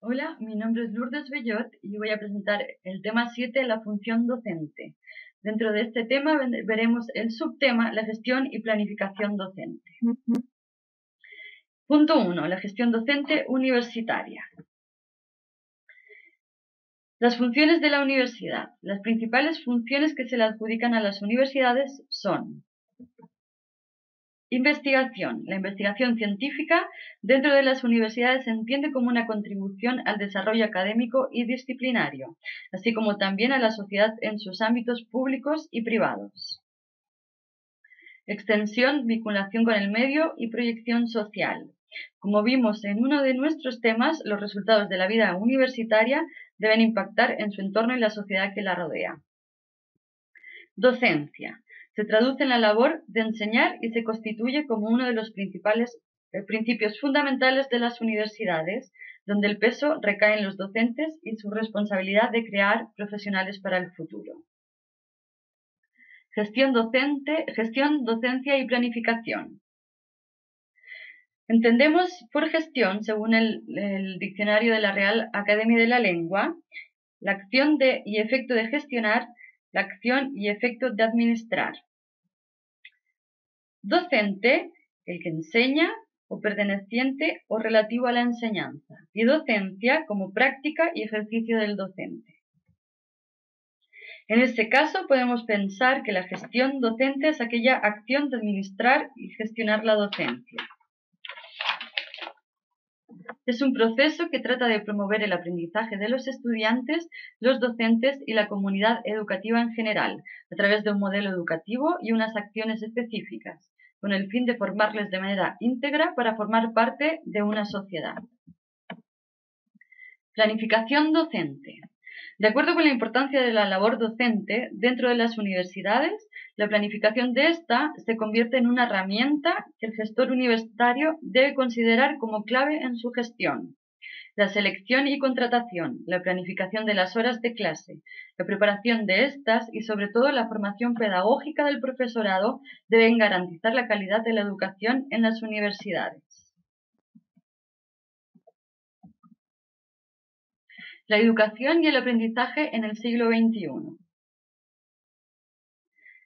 Hola, mi nombre es Lourdes Bellot y voy a presentar el tema 7, la función docente. Dentro de este tema veremos el subtema, la gestión y planificación docente. Punto 1. La gestión docente universitaria. Las funciones de la universidad. Las principales funciones que se le adjudican a las universidades son: investigación. La investigación científica dentro de las universidades se entiende como una contribución al desarrollo académico y disciplinario, así como también a la sociedad en sus ámbitos públicos y privados. Extensión, vinculación con el medio y proyección social. Como vimos en uno de nuestros temas, los resultados de la vida universitaria deben impactar en su entorno y la sociedad que la rodea. Docencia. Se traduce en la labor de enseñar y se constituye como uno de los principios fundamentales de las universidades, donde el peso recae en los docentes y su responsabilidad de crear profesionales para el futuro. Gestión, docencia y planificación. Entendemos por gestión, según el diccionario de la Real Academia de la Lengua, la acción y efecto de gestionar, la acción y efecto de administrar. Docente, el que enseña, o perteneciente o relativo a la enseñanza, y docencia como práctica y ejercicio del docente. En este caso podemos pensar que la gestión docente es aquella acción de administrar y gestionar la docencia. Es un proceso que trata de promover el aprendizaje de los estudiantes, los docentes y la comunidad educativa en general, a través de un modelo educativo y unas acciones específicas, con el fin de formarles de manera íntegra para formar parte de una sociedad. Planificación docente. De acuerdo con la importancia de la labor docente dentro de las universidades, la planificación de esta se convierte en una herramienta que el gestor universitario debe considerar como clave en su gestión. La selección y contratación, la planificación de las horas de clase, la preparación de estas y sobre todo la formación pedagógica del profesorado deben garantizar la calidad de la educación en las universidades. La educación y el aprendizaje en el siglo XXI.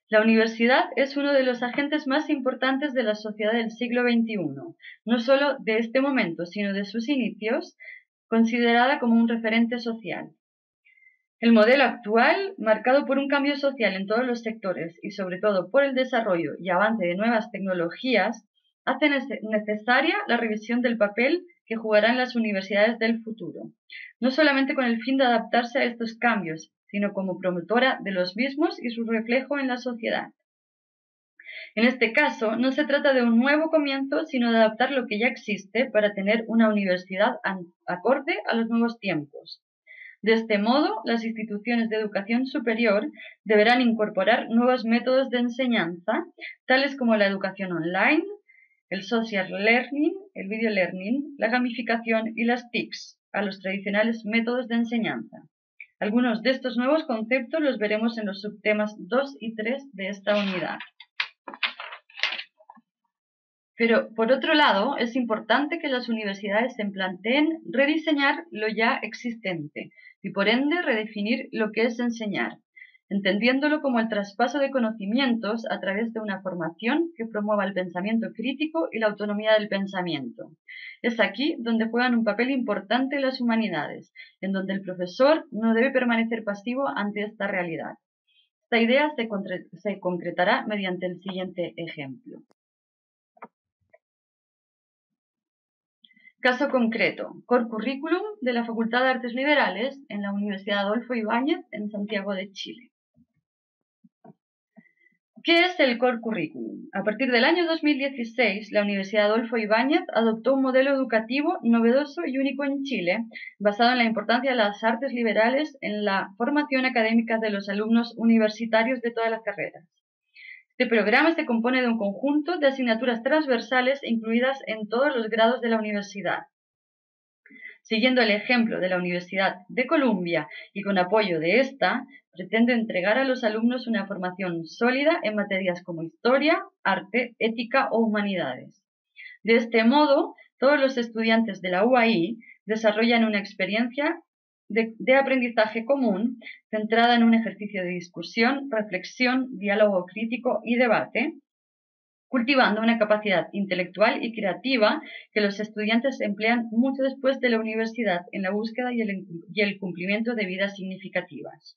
La universidad es uno de los agentes más importantes de la sociedad del siglo XXI, no solo de este momento, sino de sus inicios, considerada como un referente social. El modelo actual, marcado por un cambio social en todos los sectores y sobre todo por el desarrollo y avance de nuevas tecnologías, hace necesaria la revisión del papel que jugarán las universidades del futuro, no solamente con el fin de adaptarse a estos cambios, sino como promotora de los mismos y su reflejo en la sociedad. En este caso, no se trata de un nuevo comienzo, sino de adaptar lo que ya existe para tener una universidad acorde a los nuevos tiempos. De este modo, las instituciones de educación superior deberán incorporar nuevos métodos de enseñanza, tales como la educación online, el social learning, el video learning, la gamificación y las TICs, a los tradicionales métodos de enseñanza. Algunos de estos nuevos conceptos los veremos en los subtemas 2 y 3 de esta unidad. Pero, por otro lado, es importante que las universidades se planteen rediseñar lo ya existente y, por ende, redefinir lo que es enseñar, entendiéndolo como el traspaso de conocimientos a través de una formación que promueva el pensamiento crítico y la autonomía del pensamiento. Es aquí donde juegan un papel importante las humanidades, en donde el profesor no debe permanecer pasivo ante esta realidad. Esta idea se concretará mediante el siguiente ejemplo. Caso concreto, Core Curriculum de la Facultad de Artes Liberales en la Universidad Adolfo Ibáñez en Santiago de Chile. ¿Qué es el Core Curriculum? A partir del año 2016, la Universidad Adolfo Ibáñez adoptó un modelo educativo novedoso y único en Chile, basado en la importancia de las artes liberales en la formación académica de los alumnos universitarios de todas las carreras. Este programa se compone de un conjunto de asignaturas transversales incluidas en todos los grados de la universidad. Siguiendo el ejemplo de la Universidad de Columbia y con apoyo de esta, pretende entregar a los alumnos una formación sólida en materias como historia, arte, ética o humanidades. De este modo, todos los estudiantes de la UAI desarrollan una experiencia de aprendizaje común centrada en un ejercicio de discusión, reflexión, diálogo crítico y debate, cultivando una capacidad intelectual y creativa que los estudiantes emplean mucho después de la universidad en la búsqueda y el cumplimiento de vidas significativas.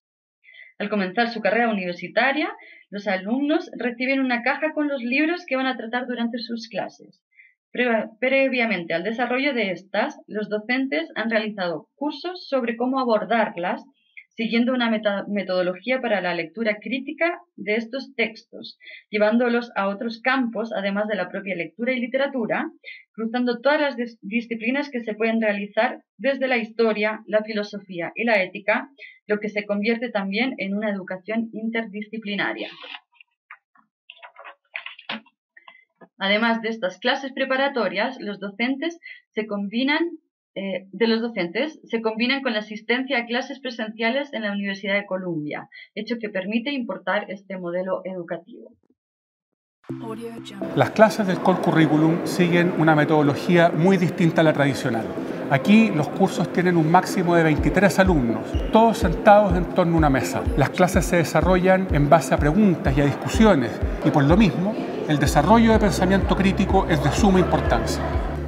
Al comenzar su carrera universitaria, los alumnos reciben una caja con los libros que van a tratar durante sus clases. Previamente al desarrollo de estas, los docentes han realizado cursos sobre cómo abordarlas, siguiendo una metodología para la lectura crítica de estos textos, llevándolos a otros campos, además de la propia lectura y literatura, cruzando todas las disciplinas que se pueden realizar desde la historia, la filosofía y la ética, lo que se convierte también en una educación interdisciplinaria. Además de estas clases preparatorias, los docentes se combinan con la asistencia a clases presenciales en la Universidad de Columbia, hecho que permite importar este modelo educativo. Las clases del Core Curriculum siguen una metodología muy distinta a la tradicional. Aquí los cursos tienen un máximo de 23 alumnos, todos sentados en torno a una mesa. Las clases se desarrollan en base a preguntas y a discusiones y por lo mismo el desarrollo de pensamiento crítico es de suma importancia.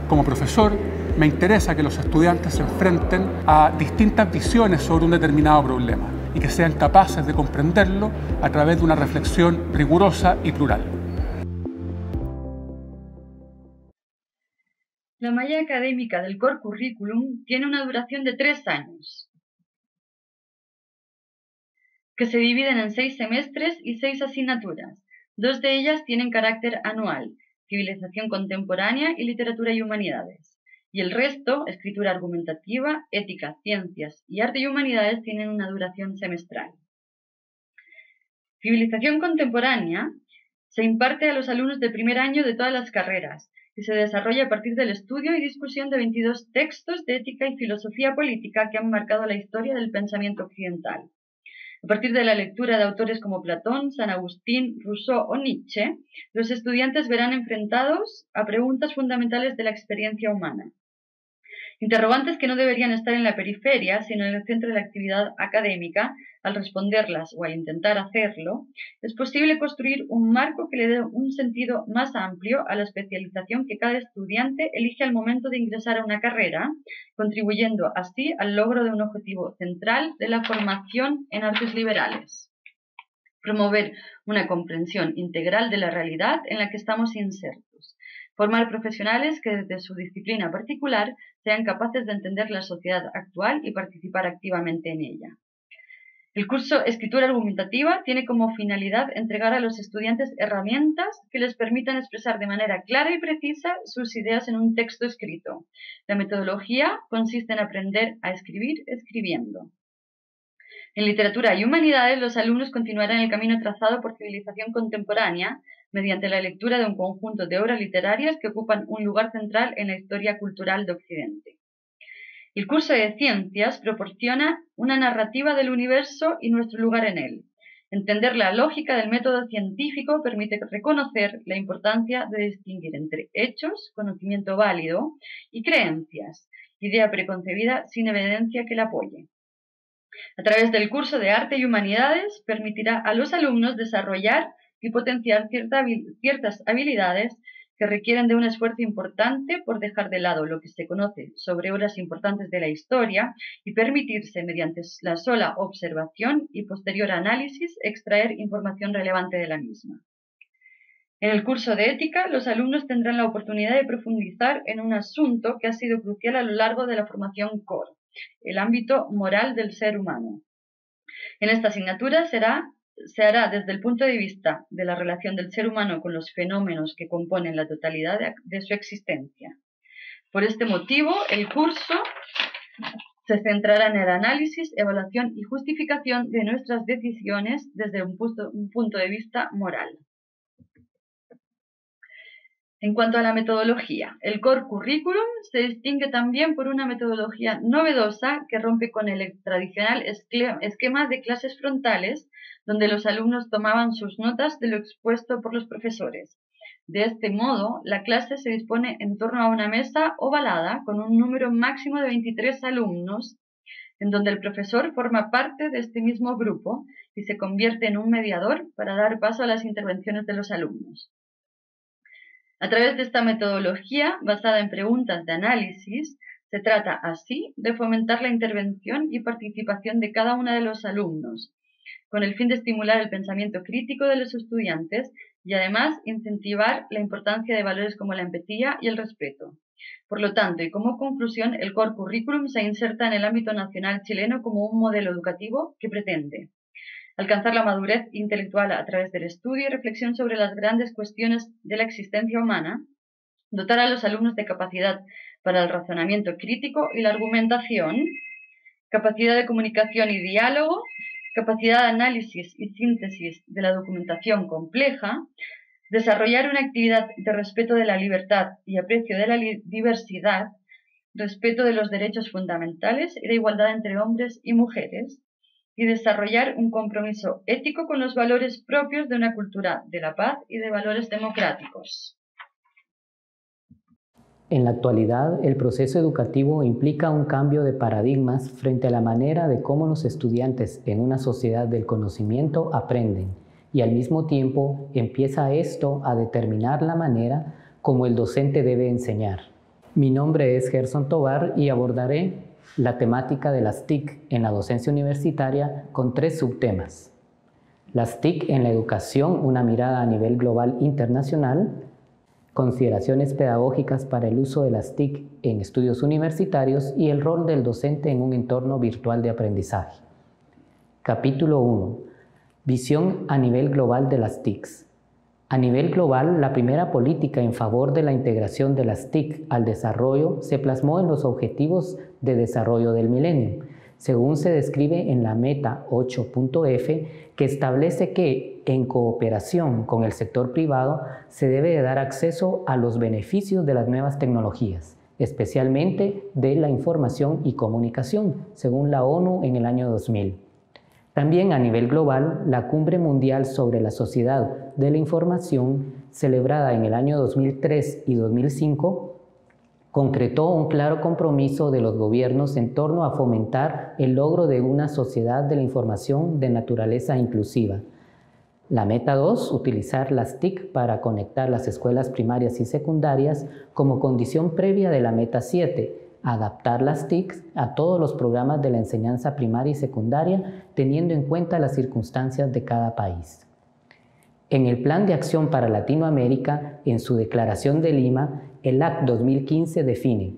Como profesor, me interesa que los estudiantes se enfrenten a distintas visiones sobre un determinado problema y que sean capaces de comprenderlo a través de una reflexión rigurosa y plural. La malla académica del Core Curriculum tiene una duración de 3 años, que se dividen en 6 semestres y 6 asignaturas. 2 de ellas tienen carácter anual, civilización contemporánea y literatura y humanidades. Y el resto, escritura argumentativa, ética, ciencias y arte y humanidades, tienen una duración semestral. Civilización contemporánea se imparte a los alumnos de primer año de todas las carreras y se desarrolla a partir del estudio y discusión de 22 textos de ética y filosofía política que han marcado la historia del pensamiento occidental. A partir de la lectura de autores como Platón, San Agustín, Rousseau o Nietzsche, los estudiantes verán enfrentados a preguntas fundamentales de la experiencia humana. Interrogantes que no deberían estar en la periferia, sino en el centro de la actividad académica. Al responderlas o al intentar hacerlo, es posible construir un marco que le dé un sentido más amplio a la especialización que cada estudiante elige al momento de ingresar a una carrera, contribuyendo así al logro de un objetivo central de la formación en artes liberales: promover una comprensión integral de la realidad en la que estamos insertos. Formar profesionales que desde su disciplina particular sean capaces de entender la sociedad actual y participar activamente en ella. El curso Escritura Argumentativa tiene como finalidad entregar a los estudiantes herramientas que les permitan expresar de manera clara y precisa sus ideas en un texto escrito. La metodología consiste en aprender a escribir escribiendo. En literatura y humanidades, los alumnos continuarán el camino trazado por Civilización Contemporánea mediante la lectura de un conjunto de obras literarias que ocupan un lugar central en la historia cultural de Occidente. El curso de Ciencias proporciona una narrativa del universo y nuestro lugar en él. Entender la lógica del método científico permite reconocer la importancia de distinguir entre hechos, conocimiento válido, y creencias, idea preconcebida sin evidencia que la apoye. A través del curso de Arte y Humanidades permitirá a los alumnos desarrollar y potenciar ciertas habilidades que requieren de un esfuerzo importante por dejar de lado lo que se conoce sobre obras importantes de la historia y permitirse, mediante la sola observación y posterior análisis, extraer información relevante de la misma. En el curso de Ética, los alumnos tendrán la oportunidad de profundizar en un asunto que ha sido crucial a lo largo de la formación core: el ámbito moral del ser humano. En esta asignatura se hará desde el punto de vista de la relación del ser humano con los fenómenos que componen la totalidad de su existencia. Por este motivo, el curso se centrará en el análisis, evaluación y justificación de nuestras decisiones desde un punto de vista moral. En cuanto a la metodología, el Core Curriculum se distingue también por una metodología novedosa que rompe con el tradicional esquema de clases frontales, donde los alumnos tomaban sus notas de lo expuesto por los profesores. De este modo, la clase se dispone en torno a una mesa ovalada con un número máximo de 23 alumnos, en donde el profesor forma parte de este mismo grupo y se convierte en un mediador para dar paso a las intervenciones de los alumnos. A través de esta metodología, basada en preguntas de análisis, se trata así de fomentar la intervención y participación de cada uno de los alumnos, con el fin de estimular el pensamiento crítico de los estudiantes y además incentivar la importancia de valores como la empatía y el respeto. Por lo tanto, y como conclusión, el Core Curriculum se inserta en el ámbito nacional chileno como un modelo educativo que pretende alcanzar la madurez intelectual a través del estudio y reflexión sobre las grandes cuestiones de la existencia humana, dotar a los alumnos de capacidad para el razonamiento crítico y la argumentación, capacidad de comunicación y diálogo, capacidad de análisis y síntesis de la documentación compleja, desarrollar una actividad de respeto de la libertad y aprecio de la diversidad, respeto de los derechos fundamentales y de igualdad entre hombres y mujeres, y desarrollar un compromiso ético con los valores propios de una cultura de la paz y de valores democráticos. En la actualidad, el proceso educativo implica un cambio de paradigmas frente a la manera de cómo los estudiantes en una sociedad del conocimiento aprenden, y al mismo tiempo empieza esto a determinar la manera como el docente debe enseñar. Mi nombre es Gerson Tovar y abordaré la temática de las TIC en la docencia universitaria con 3 subtemas. Las TIC en la educación, una mirada a nivel global internacional, consideraciones pedagógicas para el uso de las TIC en estudios universitarios y el rol del docente en un entorno virtual de aprendizaje. Capítulo 1. Visión a nivel global de las TICs. A nivel global, la primera política en favor de la integración de las TIC al desarrollo se plasmó en los Objetivos de Desarrollo del Milenio, según se describe en la Meta 8.f, que establece que, en cooperación con el sector privado, se debe de dar acceso a los beneficios de las nuevas tecnologías, especialmente de la información y comunicación, según la ONU en el año 2000. También a nivel global, la Cumbre Mundial sobre la Sociedad de la Información, celebrada en el año 2003 y 2005, concretó un claro compromiso de los gobiernos en torno a fomentar el logro de una sociedad de la información de naturaleza inclusiva. La Meta 2, utilizar las TIC para conectar las escuelas primarias y secundarias como condición previa de la Meta 7, adaptar las TIC a todos los programas de la enseñanza primaria y secundaria, teniendo en cuenta las circunstancias de cada país. En el Plan de Acción para Latinoamérica, en su Declaración de Lima, el AC 2015 define: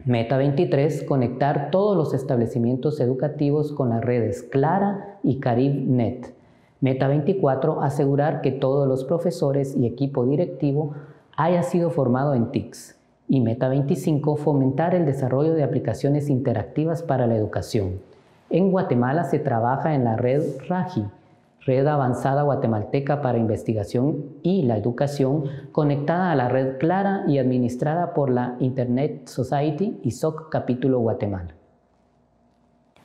Meta 23, conectar todos los establecimientos educativos con las redes Clara y CaribNet. Meta 24, asegurar que todos los profesores y equipo directivo haya sido formado en TICs. Y Meta 25, fomentar el desarrollo de aplicaciones interactivas para la educación. En Guatemala se trabaja en la red RAGI, Red Avanzada Guatemalteca para Investigación y la Educación, conectada a la red Clara y administrada por la Internet Society y SOC Capítulo Guatemala.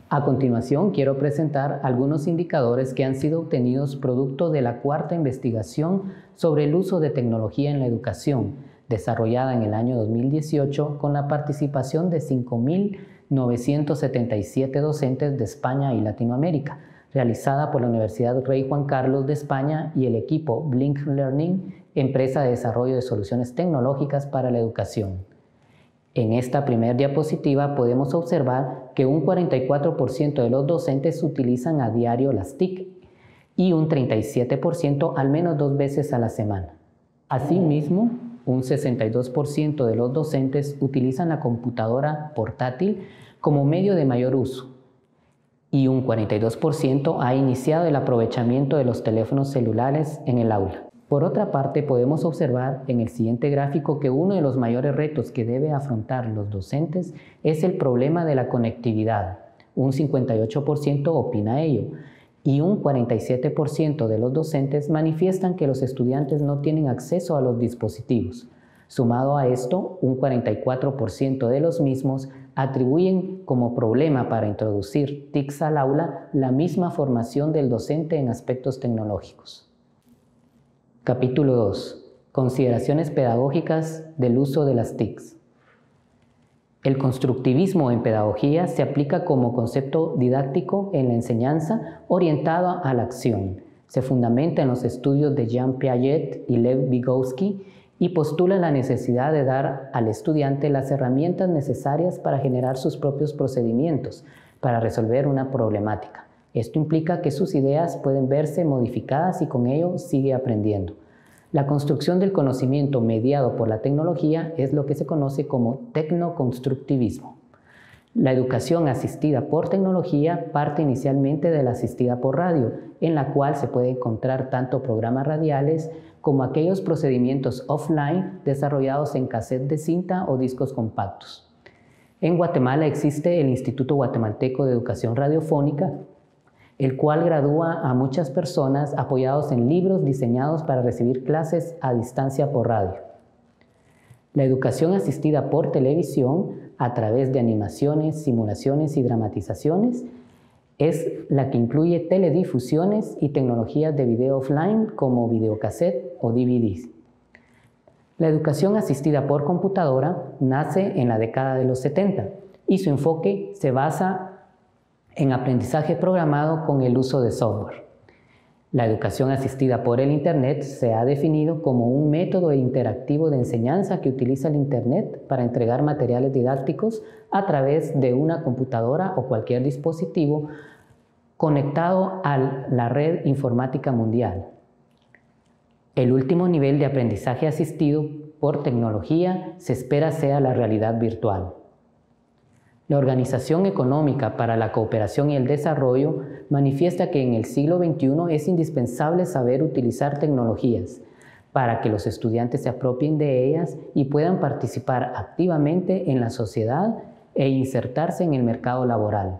A continuación, quiero presentar algunos indicadores que han sido obtenidos producto de la 4ª investigación sobre el uso de tecnología en la educación, desarrollada en el año 2018 con la participación de 5.977 docentes de España y Latinoamérica, realizada por la Universidad Rey Juan Carlos de España y el equipo Blink Learning, empresa de desarrollo de soluciones tecnológicas para la educación. En esta primera diapositiva podemos observar que un 44% de los docentes utilizan a diario las TIC y un 37% al menos 2 veces a la semana. Asimismo, un 62% de los docentes utilizan la computadora portátil como medio de mayor uso y un 42% ha iniciado el aprovechamiento de los teléfonos celulares en el aula. Por otra parte, podemos observar en el siguiente gráfico que uno de los mayores retos que deben afrontar los docentes es el problema de la conectividad. Un 58% opina ello y un 47% de los docentes manifiestan que los estudiantes no tienen acceso a los dispositivos. Sumado a esto, un 44% de los mismos atribuyen como problema para introducir TICs al aula la misma formación del docente en aspectos tecnológicos. Capítulo 2. Consideraciones pedagógicas del uso de las TICs. El constructivismo en pedagogía se aplica como concepto didáctico en la enseñanza orientado a la acción. Se fundamenta en los estudios de Jean Piaget y Lev Vygotsky y postula la necesidad de dar al estudiante las herramientas necesarias para generar sus propios procedimientos para resolver una problemática. Esto implica que sus ideas pueden verse modificadas y con ello sigue aprendiendo. La construcción del conocimiento mediado por la tecnología es lo que se conoce como tecnoconstructivismo. La educación asistida por tecnología parte inicialmente de la asistida por radio, en la cual se puede encontrar tanto programas radiales como aquellos procedimientos offline desarrollados en cassette de cinta o discos compactos. En Guatemala existe el Instituto Guatemalteco de Educación Radiofónica, el cual gradúa a muchas personas apoyados en libros diseñados para recibir clases a distancia por radio. La educación asistida por televisión, a través de animaciones, simulaciones y dramatizaciones, es la que incluye teledifusiones y tecnologías de video offline como videocassette o DVDs. La educación asistida por computadora nace en la década de los 70 y su enfoque se basa en aprendizaje programado con el uso de software. La educación asistida por el Internet se ha definido como un método interactivo de enseñanza que utiliza el Internet para entregar materiales didácticos a través de una computadora o cualquier dispositivo conectado a la red informática mundial. El último nivel de aprendizaje asistido por tecnología se espera sea la realidad virtual. La Organización Económica para la Cooperación y el Desarrollo manifiesta que en el siglo XXI es indispensable saber utilizar tecnologías para que los estudiantes se apropien de ellas y puedan participar activamente en la sociedad e insertarse en el mercado laboral.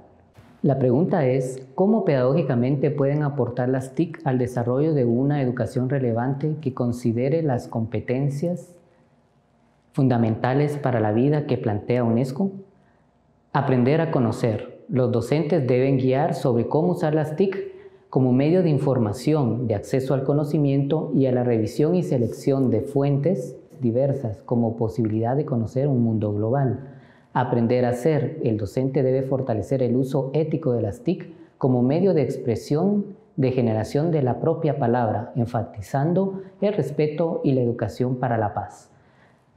La pregunta es, ¿cómo pedagógicamente pueden aportar las TIC al desarrollo de una educación relevante que considere las competencias fundamentales para la vida que plantea UNESCO? Aprender a conocer. Los docentes deben guiar sobre cómo usar las TIC como medio de información, de acceso al conocimiento y a la revisión y selección de fuentes diversas como posibilidad de conocer un mundo global. Aprender a ser. El docente debe fortalecer el uso ético de las TIC como medio de expresión de generación de la propia palabra, enfatizando el respeto y la educación para la paz.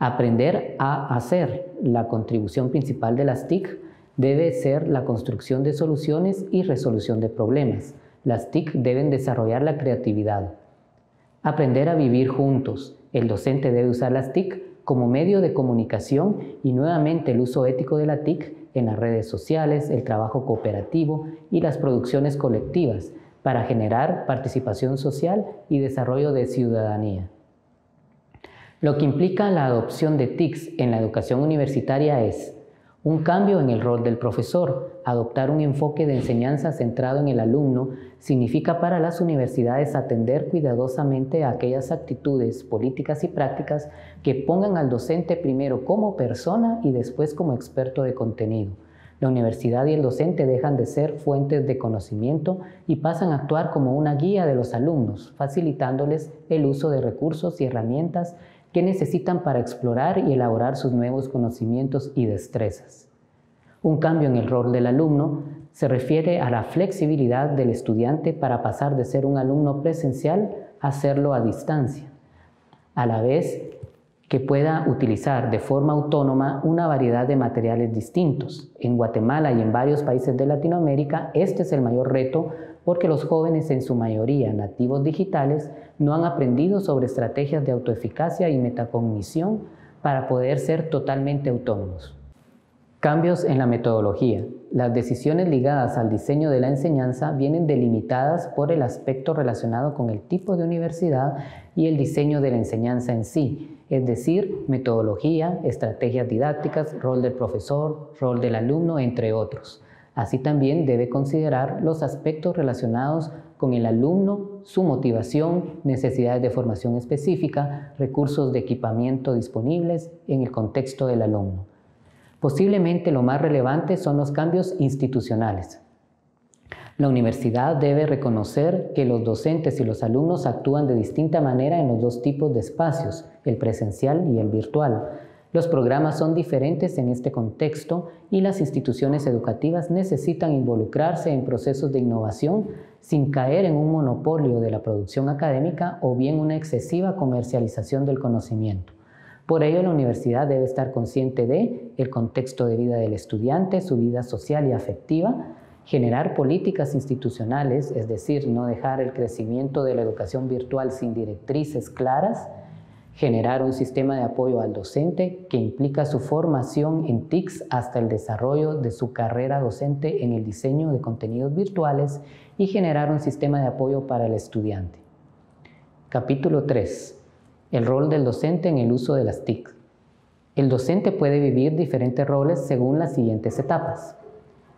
Aprender a hacer. La contribución principal de las TIC debe ser la construcción de soluciones y resolución de problemas. Las TIC deben desarrollar la creatividad. Aprender a vivir juntos. El docente debe usar las TIC como medio de comunicación y nuevamente el uso ético de la TIC en las redes sociales, el trabajo cooperativo y las producciones colectivas para generar participación social y desarrollo de ciudadanía. Lo que implica la adopción de TICs en la educación universitaria es un cambio en el rol del profesor. Adoptar un enfoque de enseñanza centrado en el alumno significa para las universidades atender cuidadosamente a aquellas actitudes políticas y prácticas que pongan al docente primero como persona y después como experto de contenido. La universidad y el docente dejan de ser fuentes de conocimiento y pasan a actuar como una guía de los alumnos, facilitándoles el uso de recursos y herramientas que necesitan para explorar y elaborar sus nuevos conocimientos y destrezas. Un cambio en el rol del alumno se refiere a la flexibilidad del estudiante para pasar de ser un alumno presencial a serlo a distancia, a la vez que pueda utilizar de forma autónoma una variedad de materiales distintos. En Guatemala y en varios países de Latinoamérica, este es el mayor reto porque los jóvenes, en su mayoría nativos digitales, no han aprendido sobre estrategias de autoeficacia y metacognición para poder ser totalmente autónomos. Cambios en la metodología. Las decisiones ligadas al diseño de la enseñanza vienen delimitadas por el aspecto relacionado con el tipo de universidad y el diseño de la enseñanza en sí, es decir, metodología, estrategias didácticas, rol del profesor, rol del alumno, entre otros. Así también debe considerar los aspectos relacionados con el alumno, su motivación, necesidades de formación específica, recursos de equipamiento disponibles en el contexto del alumno. Posiblemente lo más relevante son los cambios institucionales. La universidad debe reconocer que los docentes y los alumnos actúan de distinta manera en los dos tipos de espacios, el presencial y el virtual. Los programas son diferentes en este contexto y las instituciones educativas necesitan involucrarse en procesos de innovación sin caer en un monopolio de la producción académica o bien una excesiva comercialización del conocimiento. Por ello, la universidad debe estar consciente del contexto de vida del estudiante, su vida social y afectiva, generar políticas institucionales, es decir, no dejar el crecimiento de la educación virtual sin directrices claras, generar un sistema de apoyo al docente que implica su formación en TICS hasta el desarrollo de su carrera docente en el diseño de contenidos virtuales y generar un sistema de apoyo para el estudiante. Capítulo 3. El rol del docente en el uso de las TIC. El docente puede vivir diferentes roles según las siguientes etapas.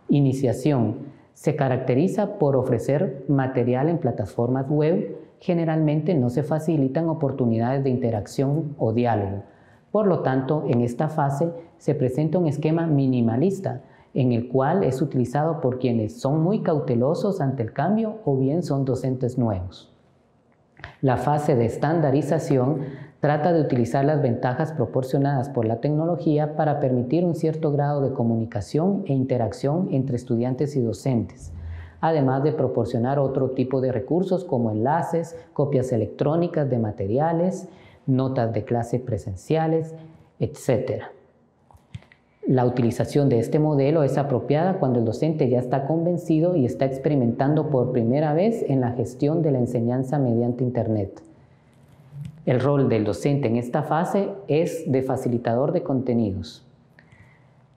Iniciación. Se caracteriza por ofrecer material en plataformas web. Generalmente no se facilitan oportunidades de interacción o diálogo. Por lo tanto, en esta fase se presenta un esquema minimalista en el cual es utilizado por quienes son muy cautelosos ante el cambio o bien son docentes nuevos. La fase de estandarización trata de utilizar las ventajas proporcionadas por la tecnología para permitir un cierto grado de comunicación e interacción entre estudiantes y docentes, además de proporcionar otro tipo de recursos como enlaces, copias electrónicas de materiales, notas de clase presenciales, etc. La utilización de este modelo es apropiada cuando el docente ya está convencido y está experimentando por primera vez en la gestión de la enseñanza mediante Internet. El rol del docente en esta fase es de facilitador de contenidos.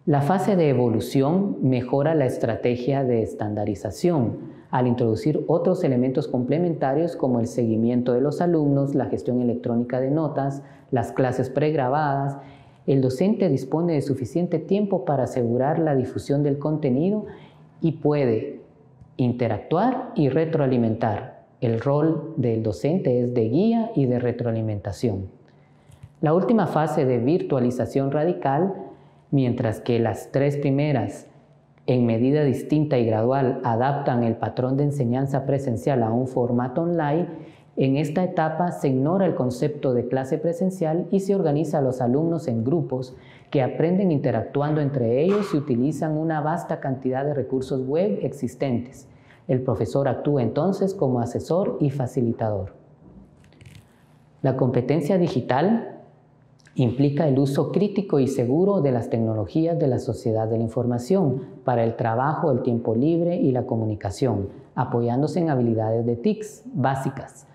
La fase de evolución mejora la estrategia de estandarización al introducir otros elementos complementarios como el seguimiento de los alumnos, la gestión electrónica de notas, las clases pregrabadas. El docente dispone de suficiente tiempo para asegurar la difusión del contenido y puede interactuar y retroalimentar. El rol del docente es de guía y de retroalimentación. La última fase de virtualización radical, mientras que las tres primeras, en medida distinta y gradual, adaptan el patrón de enseñanza presencial a un formato online, en esta etapa se ignora el concepto de clase presencial y se organiza a los alumnos en grupos que aprenden interactuando entre ellos y utilizan una vasta cantidad de recursos web existentes. El profesor actúa entonces como asesor y facilitador. La competencia digital implica el uso crítico y seguro de las tecnologías de la sociedad de la información para el trabajo, el tiempo libre y la comunicación, apoyándose en habilidades de TICs básicas,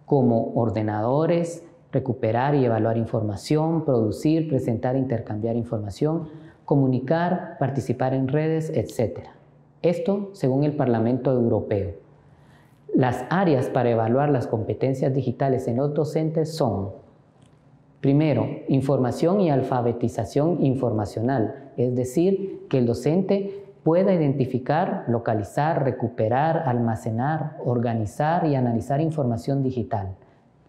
como ordenadores, recuperar y evaluar información, producir, presentar e intercambiar información, comunicar, participar en redes, etc. Esto según el Parlamento Europeo. Las áreas para evaluar las competencias digitales en los docentes son: primero, información y alfabetización informacional, es decir, que el docente pueda identificar, localizar, recuperar, almacenar, organizar y analizar información digital,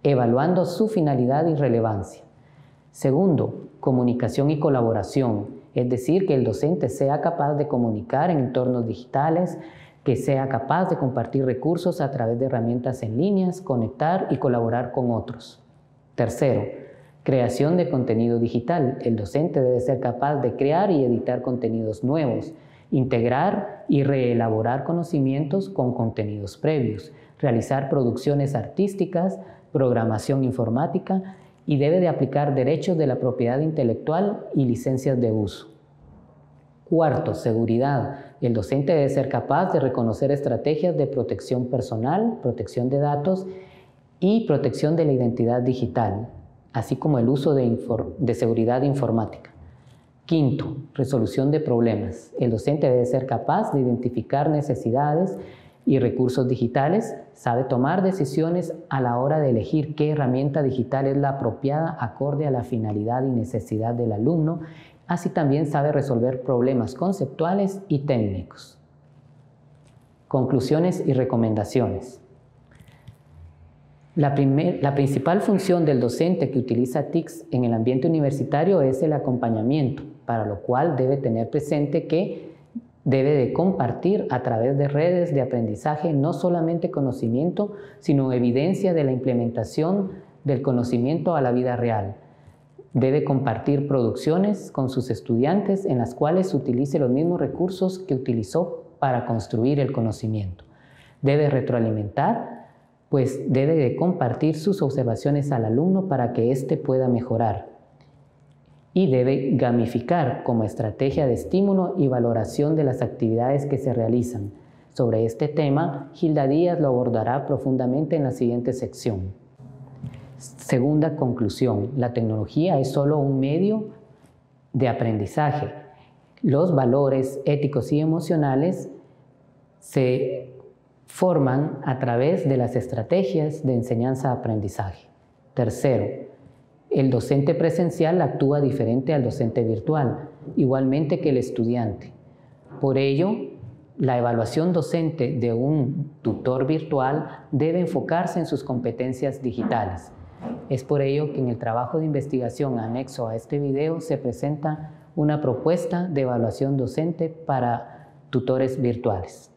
evaluando su finalidad y relevancia. Segundo, comunicación y colaboración, es decir, que el docente sea capaz de comunicar en entornos digitales, que sea capaz de compartir recursos a través de herramientas en línea, conectar y colaborar con otros. Tercero, creación de contenido digital. El docente debe ser capaz de crear y editar contenidos nuevos, integrar y reelaborar conocimientos con contenidos previos, realizar producciones artísticas, programación informática y debe de aplicar derechos de la propiedad intelectual y licencias de uso. Cuarto, seguridad. El docente debe ser capaz de reconocer estrategias de protección personal, protección de datos y protección de la identidad digital, así como el uso de seguridad informática. Quinto, resolución de problemas. El docente debe ser capaz de identificar necesidades y recursos digitales, sabe tomar decisiones a la hora de elegir qué herramienta digital es la apropiada acorde a la finalidad y necesidad del alumno, así también sabe resolver problemas conceptuales y técnicos. Conclusiones y recomendaciones. La principal función del docente que utiliza TICs en el ambiente universitario es el acompañamiento, para lo cual debe tener presente que Debe de compartir a través de redes de aprendizaje no solamente conocimiento, sino evidencia de la implementación del conocimiento a la vida real. Debe compartir producciones con sus estudiantes en las cuales utilice los mismos recursos que utilizó para construir el conocimiento. Debe retroalimentar, pues debe de compartir sus observaciones al alumno para que éste pueda mejorar. Y debe gamificar como estrategia de estímulo y valoración de las actividades que se realizan. Sobre este tema, Gilda Díaz lo abordará profundamente en la siguiente sección. Segunda conclusión, la tecnología es solo un medio de aprendizaje. Los valores éticos y emocionales se forman a través de las estrategias de enseñanza-aprendizaje. Tercero, el docente presencial actúa diferente al docente virtual, igualmente que el estudiante. Por ello, la evaluación docente de un tutor virtual debe enfocarse en sus competencias digitales. Es por ello que en el trabajo de investigación anexo a este video se presenta una propuesta de evaluación docente para tutores virtuales.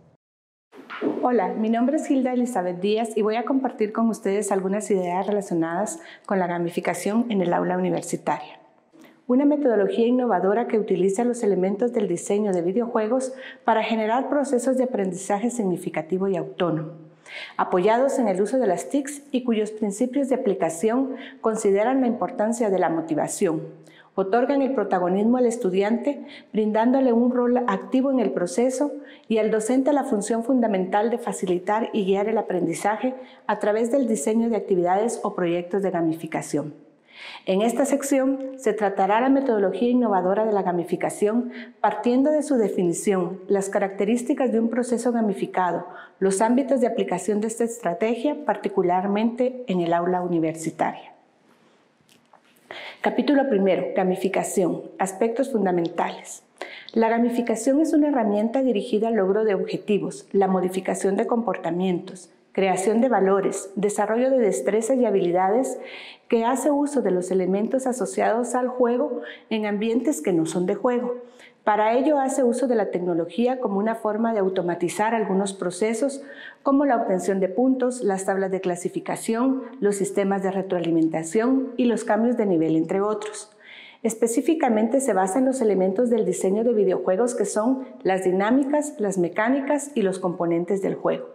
Hola, mi nombre es Gilda Elizabeth Díaz y voy a compartir con ustedes algunas ideas relacionadas con la gamificación en el aula universitaria. Una metodología innovadora que utiliza los elementos del diseño de videojuegos para generar procesos de aprendizaje significativo y autónomo, apoyados en el uso de las TICs y cuyos principios de aplicación consideran la importancia de la motivación. Otorgan el protagonismo al estudiante, brindándole un rol activo en el proceso y al docente la función fundamental de facilitar y guiar el aprendizaje a través del diseño de actividades o proyectos de gamificación. En esta sección se tratará la metodología innovadora de la gamificación partiendo de su definición, las características de un proceso gamificado, los ámbitos de aplicación de esta estrategia, particularmente en el aula universitaria. Capítulo 1. Gamificación. Aspectos fundamentales. La gamificación es una herramienta dirigida al logro de objetivos, la modificación de comportamientos, creación de valores, desarrollo de destrezas y habilidades que hace uso de los elementos asociados al juego en ambientes que no son de juego. Para ello hace uso de la tecnología como una forma de automatizar algunos procesos como la obtención de puntos, las tablas de clasificación, los sistemas de retroalimentación y los cambios de nivel, entre otros. Específicamente se basa en los elementos del diseño de videojuegos que son las dinámicas, las mecánicas y los componentes del juego.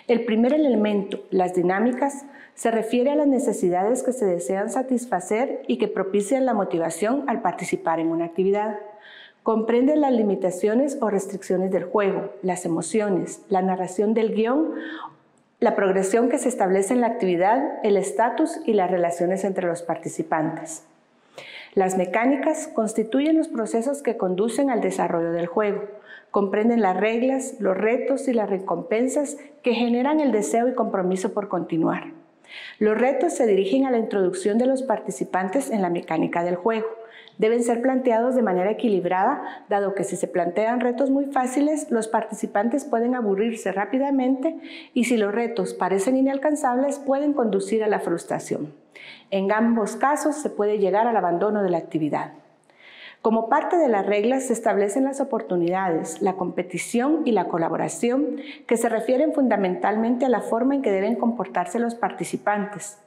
El primer elemento, las dinámicas, se refiere a las necesidades que se desean satisfacer y que propician la motivación al participar en una actividad. Comprende las limitaciones o restricciones del juego, las emociones, la narración del guión, la progresión que se establece en la actividad, el estatus y las relaciones entre los participantes. Las mecánicas constituyen los procesos que conducen al desarrollo del juego. Comprenden las reglas, los retos y las recompensas que generan el deseo y compromiso por continuar. Los retos se dirigen a la introducción de los participantes en la mecánica del juego. Deben ser planteados de manera equilibrada, dado que si se plantean retos muy fáciles, los participantes pueden aburrirse rápidamente y si los retos parecen inalcanzables, pueden conducir a la frustración. En ambos casos se puede llegar al abandono de la actividad. Como parte de las reglas se establecen las oportunidades, la competición y la colaboración, que se refieren fundamentalmente a la forma en que deben comportarse los participantes.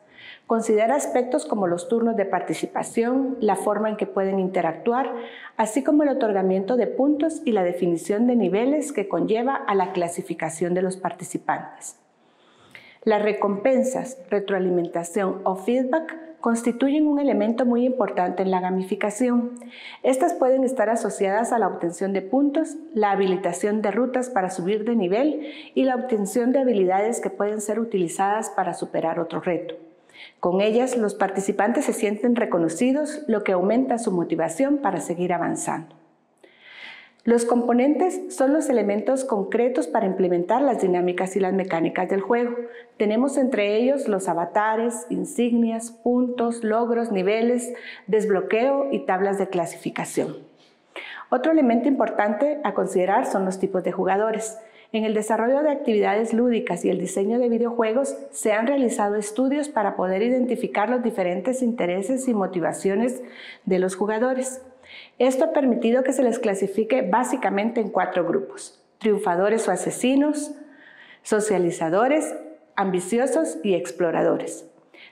Considera aspectos como los turnos de participación, la forma en que pueden interactuar, así como el otorgamiento de puntos y la definición de niveles que conlleva a la clasificación de los participantes. Las recompensas, retroalimentación o feedback constituyen un elemento muy importante en la gamificación. Estas pueden estar asociadas a la obtención de puntos, la habilitación de rutas para subir de nivel y la obtención de habilidades que pueden ser utilizadas para superar otro reto. Con ellas, los participantes se sienten reconocidos, lo que aumenta su motivación para seguir avanzando. Los componentes son los elementos concretos para implementar las dinámicas y las mecánicas del juego. Tenemos entre ellos los avatares, insignias, puntos, logros, niveles, desbloqueo y tablas de clasificación. Otro elemento importante a considerar son los tipos de jugadores. En el desarrollo de actividades lúdicas y el diseño de videojuegos se han realizado estudios para poder identificar los diferentes intereses y motivaciones de los jugadores. Esto ha permitido que se les clasifique básicamente en 4 grupos: triunfadores o asesinos, socializadores, ambiciosos y exploradores.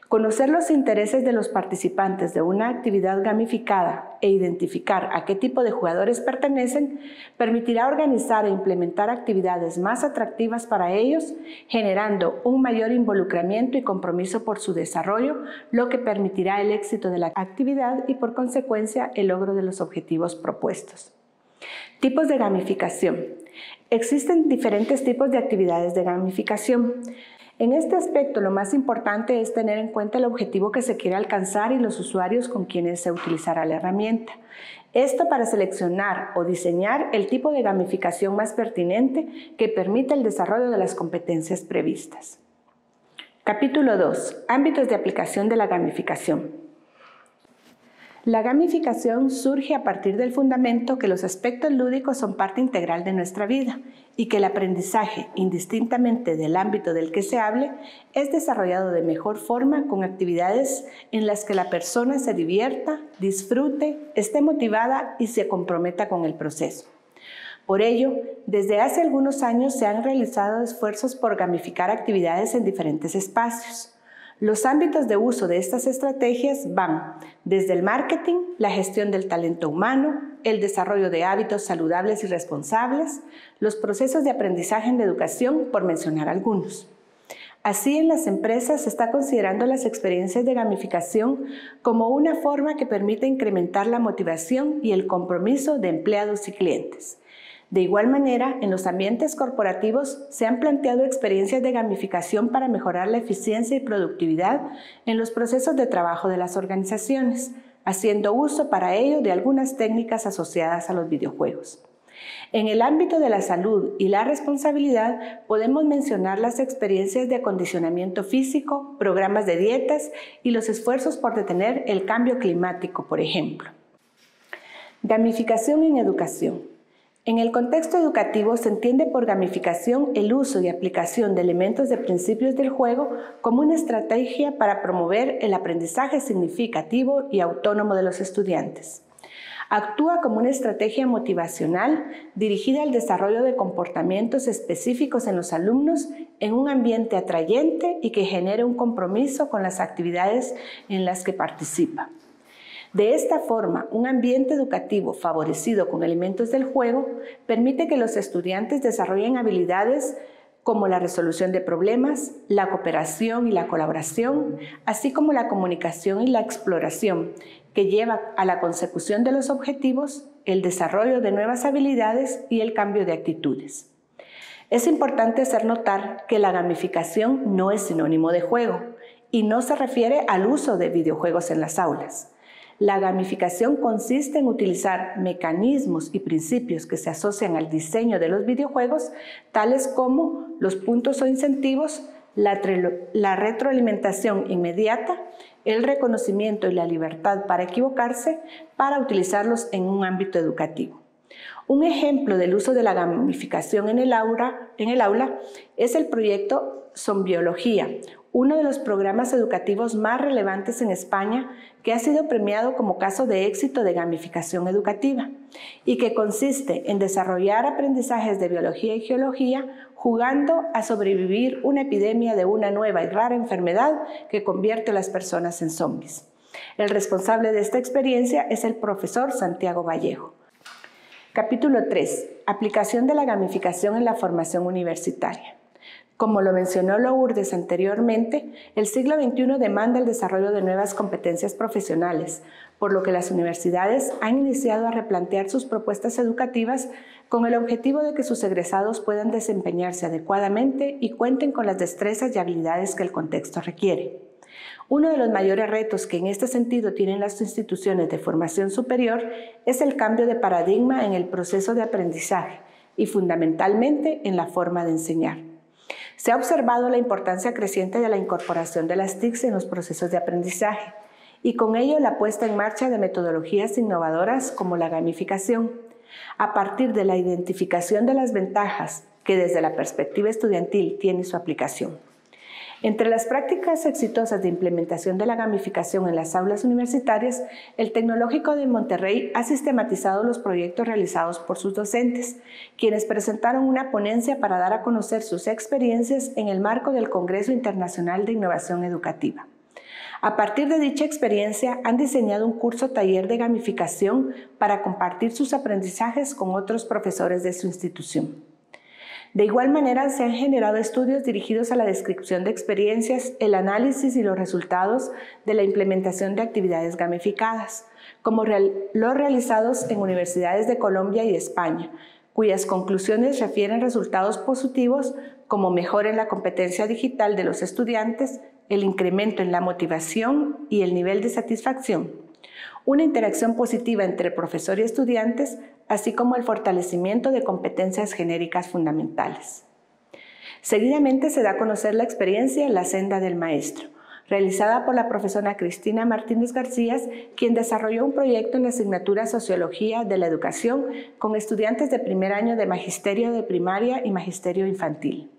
Conocer los intereses de los participantes de una actividad gamificada e identificar a qué tipo de jugadores pertenecen permitirá organizar e implementar actividades más atractivas para ellos, generando un mayor involucramiento y compromiso por su desarrollo, lo que permitirá el éxito de la actividad y, por consecuencia, el logro de los objetivos propuestos. Tipos de gamificación. Existen diferentes tipos de actividades de gamificación. En este aspecto, lo más importante es tener en cuenta el objetivo que se quiere alcanzar y los usuarios con quienes se utilizará la herramienta. Esto para seleccionar o diseñar el tipo de gamificación más pertinente que permita el desarrollo de las competencias previstas. Capítulo 2. Ámbitos de aplicación de la gamificación. La gamificación surge a partir del fundamento que los aspectos lúdicos son parte integral de nuestra vida y que el aprendizaje, indistintamente del ámbito del que se hable, es desarrollado de mejor forma con actividades en las que la persona se divierta, disfrute, esté motivada y se comprometa con el proceso. Por ello, desde hace algunos años se han realizado esfuerzos por gamificar actividades en diferentes espacios. Los ámbitos de uso de estas estrategias van desde el marketing, la gestión del talento humano, el desarrollo de hábitos saludables y responsables, los procesos de aprendizaje en la educación, por mencionar algunos. Así, en las empresas se está considerando las experiencias de gamificación como una forma que permite incrementar la motivación y el compromiso de empleados y clientes. De igual manera, en los ambientes corporativos se han planteado experiencias de gamificación para mejorar la eficiencia y productividad en los procesos de trabajo de las organizaciones, haciendo uso para ello de algunas técnicas asociadas a los videojuegos. En el ámbito de la salud y la responsabilidad podemos mencionar las experiencias de acondicionamiento físico, programas de dietas y los esfuerzos por detener el cambio climático, por ejemplo. Gamificación en educación. En el contexto educativo se entiende por gamificación el uso y aplicación de elementos de principios del juego como una estrategia para promover el aprendizaje significativo y autónomo de los estudiantes. Actúa como una estrategia motivacional dirigida al desarrollo de comportamientos específicos en los alumnos en un ambiente atrayente y que genere un compromiso con las actividades en las que participa. De esta forma, un ambiente educativo favorecido con elementos del juego permite que los estudiantes desarrollen habilidades como la resolución de problemas, la cooperación y la colaboración, así como la comunicación y la exploración, que lleva a la consecución de los objetivos, el desarrollo de nuevas habilidades y el cambio de actitudes. Es importante hacer notar que la gamificación no es sinónimo de juego y no se refiere al uso de videojuegos en las aulas. La gamificación consiste en utilizar mecanismos y principios que se asocian al diseño de los videojuegos, tales como los puntos o incentivos, la retroalimentación inmediata, el reconocimiento y la libertad para equivocarse, para utilizarlos en un ámbito educativo. Un ejemplo del uso de la gamificación en el aula es el proyecto Zombiología, uno de los programas educativos más relevantes en España que ha sido premiado como caso de éxito de gamificación educativa y que consiste en desarrollar aprendizajes de biología y geología jugando a sobrevivir una epidemia de una nueva y rara enfermedad que convierte a las personas en zombies. El responsable de esta experiencia es el profesor Santiago Vallejo. Capítulo 3. Aplicación de la gamificación en la formación universitaria. Como lo mencionó Lourdes anteriormente, el siglo XXI demanda el desarrollo de nuevas competencias profesionales, por lo que las universidades han iniciado a replantear sus propuestas educativas con el objetivo de que sus egresados puedan desempeñarse adecuadamente y cuenten con las destrezas y habilidades que el contexto requiere. Uno de los mayores retos que en este sentido tienen las instituciones de formación superior es el cambio de paradigma en el proceso de aprendizaje y fundamentalmente en la forma de enseñar. Se ha observado la importancia creciente de la incorporación de las TICs en los procesos de aprendizaje y con ello la puesta en marcha de metodologías innovadoras como la gamificación. A partir de la identificación de las ventajas que desde la perspectiva estudiantil tiene su aplicación. Entre las prácticas exitosas de implementación de la gamificación en las aulas universitarias, el Tecnológico de Monterrey ha sistematizado los proyectos realizados por sus docentes, quienes presentaron una ponencia para dar a conocer sus experiencias en el marco del Congreso Internacional de Innovación Educativa. A partir de dicha experiencia, han diseñado un curso taller de gamificación para compartir sus aprendizajes con otros profesores de su institución. De igual manera, se han generado estudios dirigidos a la descripción de experiencias, el análisis y los resultados de la implementación de actividades gamificadas, como los realizados en universidades de Colombia y España, cuyas conclusiones refieren resultados positivos como mejora en la competencia digital de los estudiantes, el incremento en la motivación y el nivel de satisfacción, una interacción positiva entre el profesor y estudiantes, así como el fortalecimiento de competencias genéricas fundamentales. Seguidamente se da a conocer la experiencia La Senda del Maestro, realizada por la profesora Cristina Martínez García, quien desarrolló un proyecto en la asignatura Sociología de la Educación con estudiantes de primer año de Magisterio de Primaria y Magisterio Infantil.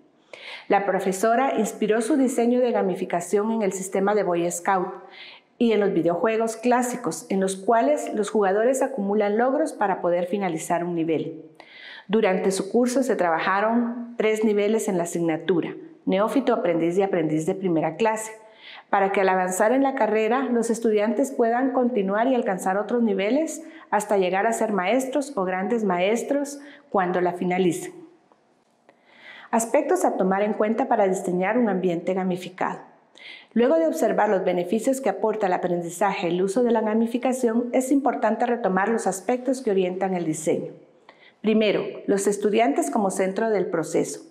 La profesora inspiró su diseño de gamificación en el sistema de Boy Scout y en los videojuegos clásicos, en los cuales los jugadores acumulan logros para poder finalizar un nivel. Durante su curso se trabajaron 3 niveles en la asignatura: neófito, aprendiz y aprendiz de primera clase, para que al avanzar en la carrera los estudiantes puedan continuar y alcanzar otros niveles hasta llegar a ser maestros o grandes maestros cuando la finalicen. Aspectos a tomar en cuenta para diseñar un ambiente gamificado. Luego de observar los beneficios que aporta el aprendizaje y el uso de la gamificación, es importante retomar los aspectos que orientan el diseño. Primero, los estudiantes como centro del proceso.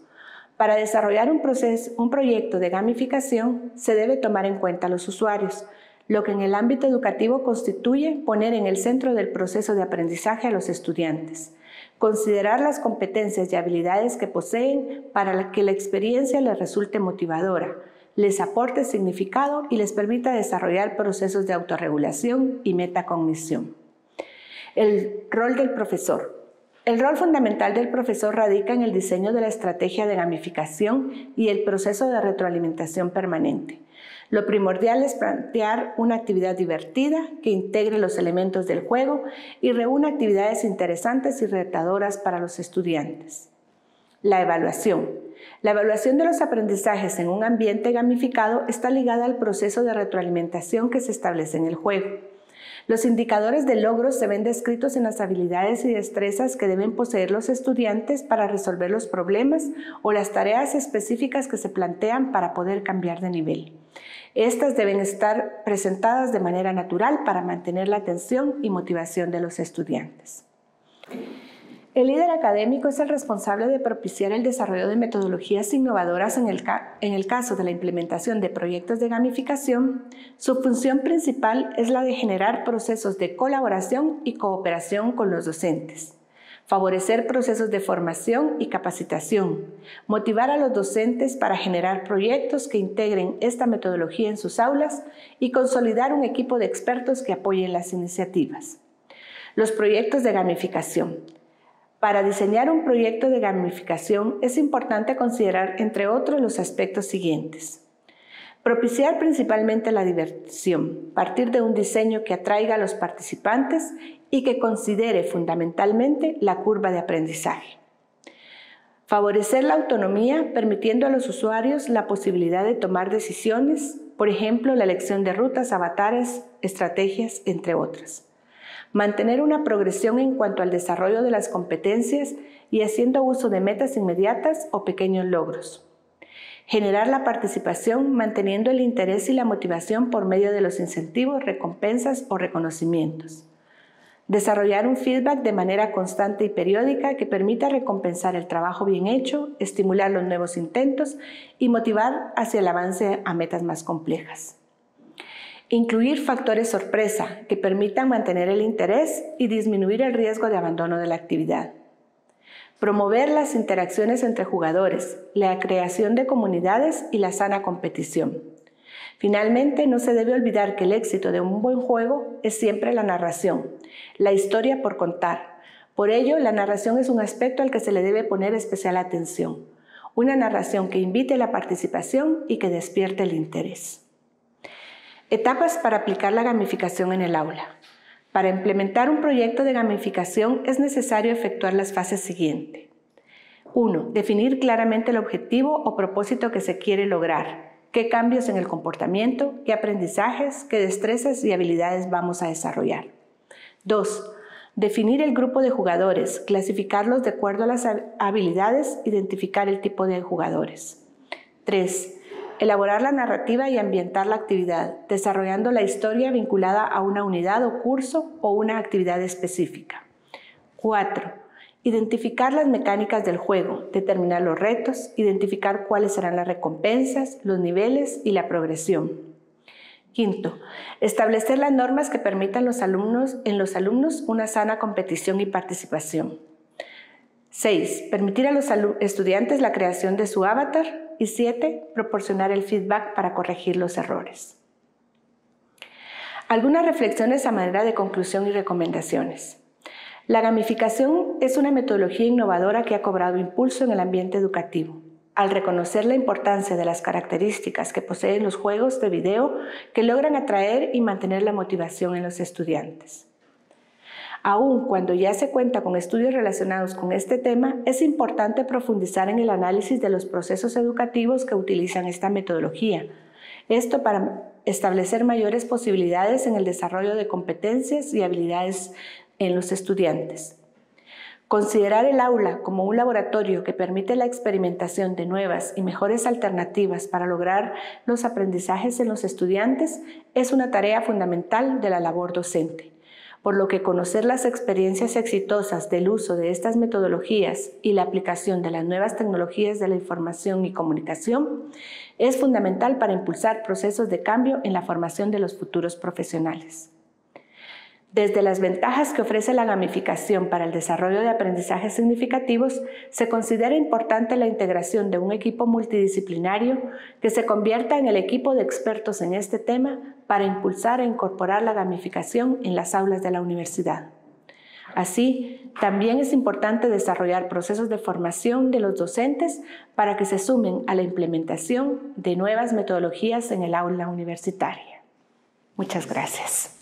Para desarrollar un proyecto de gamificación, se debe tomar en cuenta a los usuarios, lo que en el ámbito educativo constituye poner en el centro del proceso de aprendizaje a los estudiantes. Considerar las competencias y habilidades que poseen para que la experiencia les resulte motivadora, les aporte significado y les permita desarrollar procesos de autorregulación y metacognición. El rol del profesor. El rol fundamental del profesor radica en el diseño de la estrategia de gamificación y el proceso de retroalimentación permanente. Lo primordial es plantear una actividad divertida que integre los elementos del juego y reúna actividades interesantes y retadoras para los estudiantes. La evaluación. La evaluación de los aprendizajes en un ambiente gamificado está ligada al proceso de retroalimentación que se establece en el juego. Los indicadores de logros se ven descritos en las habilidades y destrezas que deben poseer los estudiantes para resolver los problemas o las tareas específicas que se plantean para poder cambiar de nivel. Estas deben estar presentadas de manera natural para mantener la atención y motivación de los estudiantes. El líder académico es el responsable de propiciar el desarrollo de metodologías innovadoras en el caso de la implementación de proyectos de gamificación. Su función principal es la de generar procesos de colaboración y cooperación con los docentes, favorecer procesos de formación y capacitación, motivar a los docentes para generar proyectos que integren esta metodología en sus aulas y consolidar un equipo de expertos que apoyen las iniciativas. Los proyectos de gamificación. Para diseñar un proyecto de gamificación es importante considerar, entre otros, los aspectos siguientes. Propiciar principalmente la diversión, partir de un diseño que atraiga a los participantes y que considere fundamentalmente la curva de aprendizaje. Favorecer la autonomía, permitiendo a los usuarios la posibilidad de tomar decisiones, por ejemplo, la elección de rutas, avatares, estrategias, entre otras. Mantener una progresión en cuanto al desarrollo de las competencias y haciendo uso de metas inmediatas o pequeños logros. Generar la participación manteniendo el interés y la motivación por medio de los incentivos, recompensas o reconocimientos. Desarrollar un feedback de manera constante y periódica que permita recompensar el trabajo bien hecho, estimular los nuevos intentos y motivar hacia el avance a metas más complejas. Incluir factores sorpresa que permitan mantener el interés y disminuir el riesgo de abandono de la actividad. Promover las interacciones entre jugadores, la creación de comunidades y la sana competición. Finalmente, no se debe olvidar que el éxito de un buen juego es siempre la narración, la historia por contar, Por ello, la narración es un aspecto al que se le debe poner especial atención. Una narración que invite la participación y que despierte el interés. Etapas para aplicar la gamificación en el aula. Para implementar un proyecto de gamificación es necesario efectuar las fases siguientes. 1. Definir claramente el objetivo o propósito que se quiere lograr. ¿Qué cambios en el comportamiento, qué aprendizajes, qué destrezas y habilidades vamos a desarrollar? 2. Definir el grupo de jugadores, clasificarlos de acuerdo a las habilidades, identificar el tipo de jugadores. 3. Elaborar la narrativa y ambientar la actividad, desarrollando la historia vinculada a una unidad o curso o una actividad específica. 4. Identificar las mecánicas del juego, determinar los retos, identificar cuáles serán las recompensas, los niveles y la progresión. 5. Establecer las normas que permitan en los alumnos una sana competición y participación. 6. Permitir a los estudiantes la creación de su avatar. Y 7. Proporcionar el feedback para corregir los errores. Algunas reflexiones a manera de conclusión y recomendaciones. La gamificación es una metodología innovadora que ha cobrado impulso en el ambiente educativo, al reconocer la importancia de las características que poseen los juegos de video que logran atraer y mantener la motivación en los estudiantes. Aun cuando ya se cuenta con estudios relacionados con este tema, es importante profundizar en el análisis de los procesos educativos que utilizan esta metodología. Esto para establecer mayores posibilidades en el desarrollo de competencias y habilidades en los estudiantes. Considerar el aula como un laboratorio que permite la experimentación de nuevas y mejores alternativas para lograr los aprendizajes en los estudiantes es una tarea fundamental de la labor docente, por lo que conocer las experiencias exitosas del uso de estas metodologías y la aplicación de las nuevas tecnologías de la información y comunicación es fundamental para impulsar procesos de cambio en la formación de los futuros profesionales. Desde las ventajas que ofrece la gamificación para el desarrollo de aprendizajes significativos, se considera importante la integración de un equipo multidisciplinario que se convierta en el equipo de expertos en este tema para impulsar e incorporar la gamificación en las aulas de la universidad. Así, también es importante desarrollar procesos de formación de los docentes para que se sumen a la implementación de nuevas metodologías en el aula universitaria. Muchas gracias.